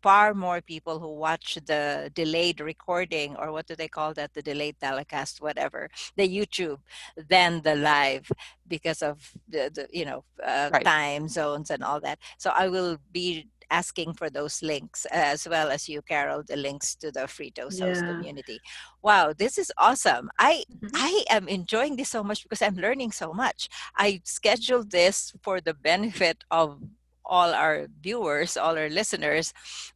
far more people who watch the delayed recording, or what do they call that, the delayed telecast, whatever, the YouTube, than the live, because of the Right. time zones and all that. So I will be asking for those links, as well as you, Carole, the links to the Free Toast Host community. Wow, this is awesome. I am enjoying this so much because I'm learning so much. I scheduled this for the benefit of all our viewers, all our listeners,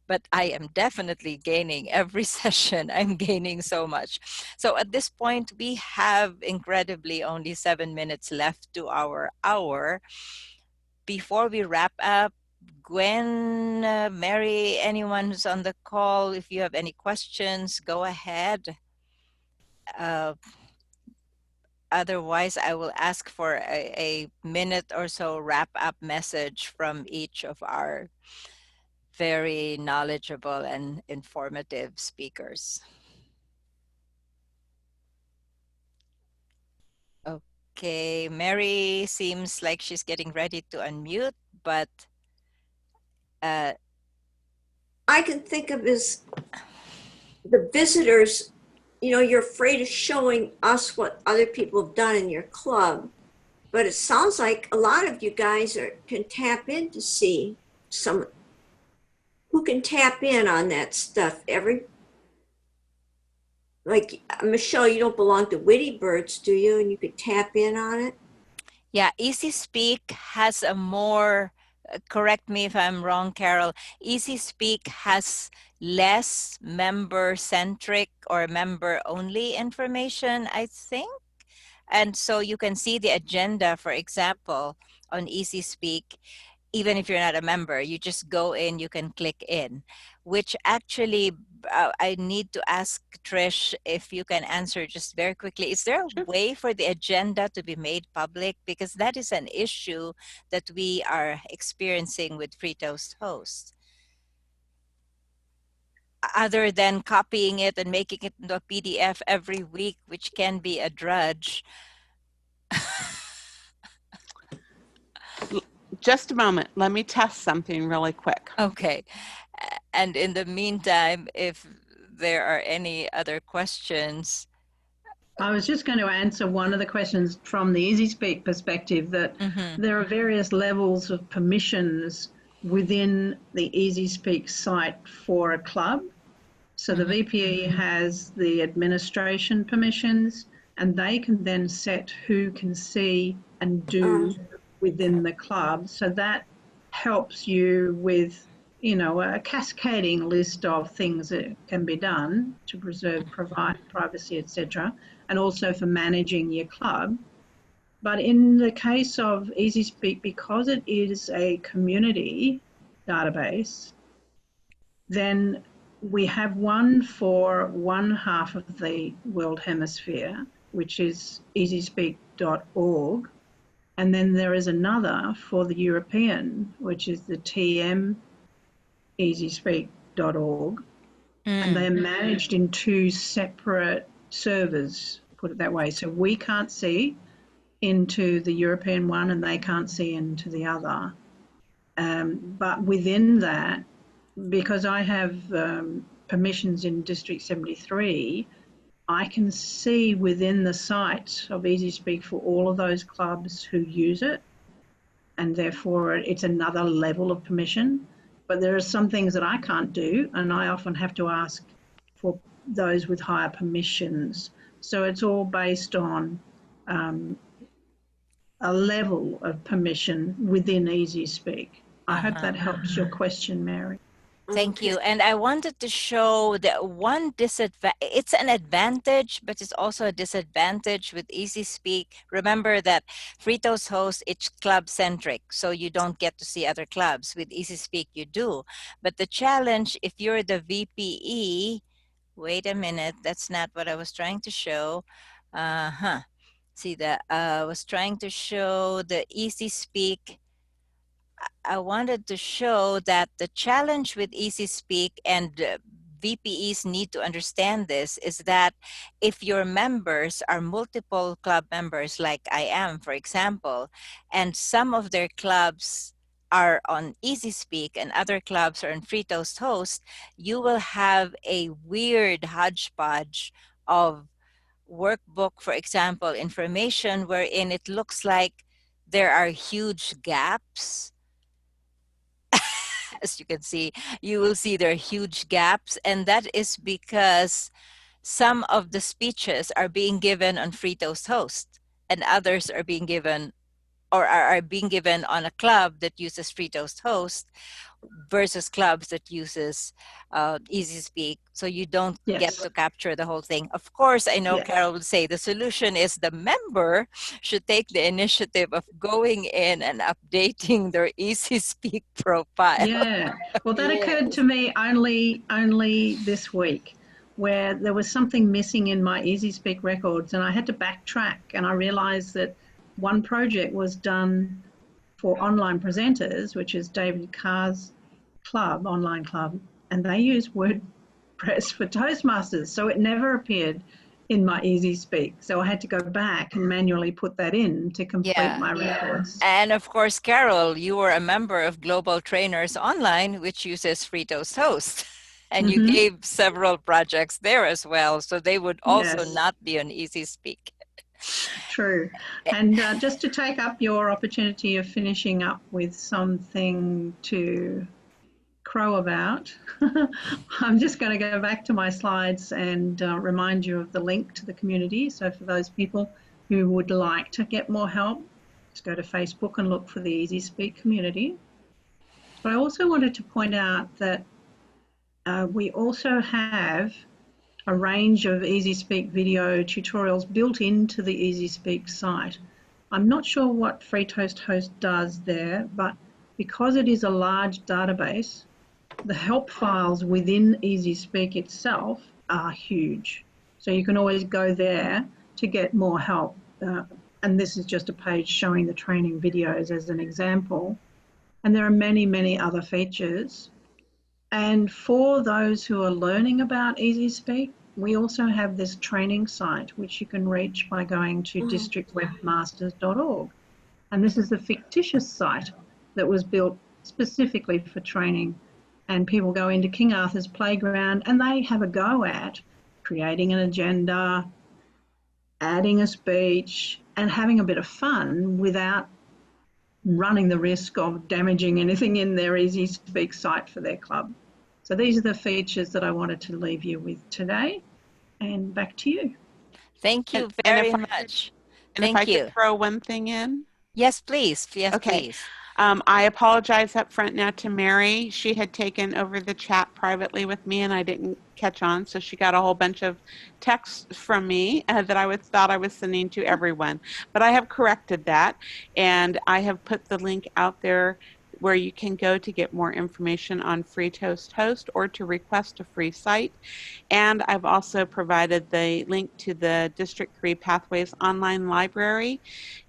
but I am definitely gaining every session. I'm gaining so much. So at this point, we have incredibly only 7 minutes left to our hour. Before we wrap up, Gwen, Mary, anyone who's on the call, if you have any questions, go ahead. Otherwise, I will ask for a minute or so wrap-up message from each of our very knowledgeable and informative speakers. Okay, Mary seems like she's getting ready to unmute, but I can think of as the visitors, you're afraid of showing us what other people have done in your club, but it sounds like a lot of you guys can tap in to see who can tap in on that stuff. Like Michelle, you don't belong to Witty Birds, do you? And you could tap in on it. Yeah, Easy Speak has a more, correct me if I'm wrong, Carole, Easy Speak has less member-centric or member-only information, I think. And so you can see the agenda, for example, on Easy Speak. even if you're not a member. You just go in, you can click in, which actually I need to ask Trish if you can answer just very quickly. Is there a Sure. way for the agenda to be made public? Because that is an issue that we are experiencing with Free Toast Host. Other than copying it and making it into a PDF every week, which can be a drudge. Just a moment. Let me test something really quick. Okay. And in the meantime, if there are any other questions. I was just going to answer one of the questions from the EasySpeak perspective, that there are various levels of permissions within the EasySpeak site for a club. So the VPE has the administration permissions, and they can then set who can see and do within the club. So that helps you with, you know, a cascading list of things that can be done to preserve privacy, etc., and also for managing your club. But in the case of EasySpeak, because it is a community database, then we have one for one half of the World Hemisphere, which is easyspeak.org. And then there is another for the European, which is the TM easyspeak.org. And they're managed in two separate servers, put it that way. So we can't see into the European one and they can't see into the other. But within that, because I have permissions in District 73, I can see within the site of EasySpeak for all of those clubs who use it, and therefore it's another level of permission. But there are some things that I can't do, and I often have to ask for those with higher permissions. So it's all based on a level of permission within EasySpeak. I hope that helps your question, Mary. Thank you. And I wanted to show that one disadvantage, it's an advantage, but it's also a disadvantage with EasySpeak. Remember that FreeToast hosts, it's club-centric, so you don't get to see other clubs. With EasySpeak, you do. But the challenge, if you're the VPE, wait a minute, that's not what I was trying to show. See, I was trying to show the EasySpeak. I wanted to show that the challenge with EasySpeak, and VPEs need to understand this, is that if your members are multiple club members, like I am, for example, and some of their clubs are on EasySpeak and other clubs are on FreeToast Host, you will have a weird hodgepodge of workbook, for example, information wherein it looks like there are huge gaps. As you can see, you will see there are huge gaps, and that is because some of the speeches are being given on FreeToast Host and others are being given or are being given on a club that uses FreeToast Host versus clubs that uses EasySpeak. So you don't get to capture the whole thing. Of course, I know Carole would say the solution is the member should take the initiative of going in and updating their EasySpeak profile. Yeah, well, that occurred to me only this week, where there was something missing in my EasySpeak records, and I had to backtrack, and I realized that one project was done for online presenters, which is David Carr's club, online club, and they use WordPress for Toastmasters, so it never appeared in my EasySpeak. So I had to go back and manually put that in to complete my records. And of course, Carole, you were a member of Global Trainers Online, which uses FreeToast Host. And you gave several projects there as well, so they would also not be on EasySpeak. True. And just to take up your opportunity of finishing up with something to crow about, I'm just going to go back to my slides and remind you of the link to the community. So for those people who would like to get more help, just go to Facebook and look for the EasySpeak community. But I also wanted to point out that we also have a range of EasySpeak video tutorials built into the EasySpeak site. I'm not sure what FreeToast Host does there, but because it is a large database, the help files within EasySpeak itself are huge. So you can always go there to get more help. And this is just a page showing the training videos as an example. And there are many, many other features. And for those who are learning about EasySpeak, we also have this training site, which you can reach by going to districtwebmasters.org. And this is a fictitious site that was built specifically for training. And people go into King Arthur's playground and they have a go at creating an agenda, adding a speech, and having a bit of fun without running the risk of damaging anything in their EasySpeak site for their club. So these are the features that I wanted to leave you with today. And back to you. Thank you very much. And if I could throw one thing in? Yes, please. Yes, okay. Please. I apologize up front now to Mary. She had taken over the chat privately with me and I didn't catch on. So she got a whole bunch of texts from me that I thought I was sending to everyone. But I have corrected that and I have put the link out there where you can go to get more information on Free Toast Host or to request a free site. And I've also provided the link to the District 3 Pathways online library,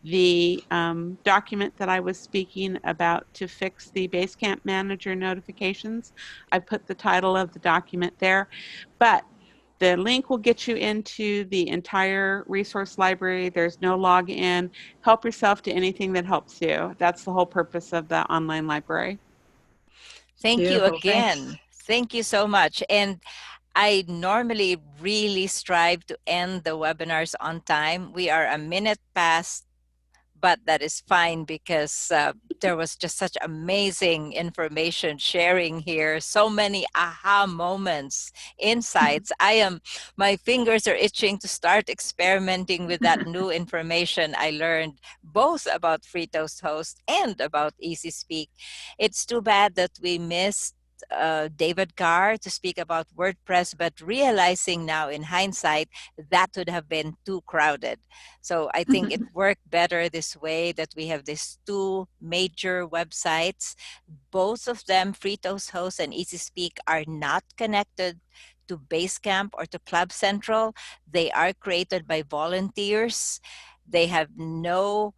the document that I was speaking about to fix the Basecamp Manager notifications. I put the title of the document there, but the link will get you into the entire resource library. There's no login. Help yourself to anything that helps you. That's the whole purpose of the online library. Thank you again. Thank you so much. And I normally really strive to end the webinars on time. We are a minute past, but that is fine because there was just such amazing information sharing here. So many aha moments, insights. My fingers are itching to start experimenting with that new information I learned, both about Free Toast Host and about EasySpeak. It's too bad that we missed David Carr to speak about WordPress, but realizing now in hindsight that would have been too crowded. So I think it worked better this way, that we have these two major websites. Both of them, Free Toast Host and EasySpeak, are not connected to Basecamp or to Club Central. They are created by volunteers. They have no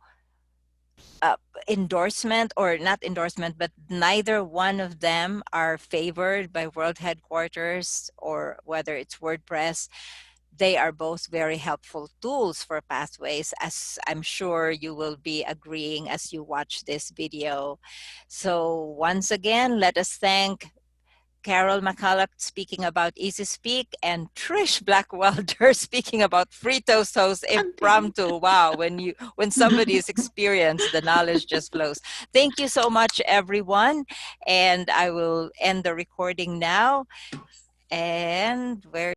endorsement, or not endorsement, but neither one of them are favored by World Headquarters or whether it's WordPress. They are both very helpful tools for Pathways, as I'm sure you will be agreeing as you watch this video. So once again, let us thank Carole McCulloch speaking about EasySpeak, and Trish Blackwelder speaking about Free Toast Host impromptu. Wow, when somebody is experienced, the knowledge just flows. Thank you so much, everyone. And I will end the recording now. And where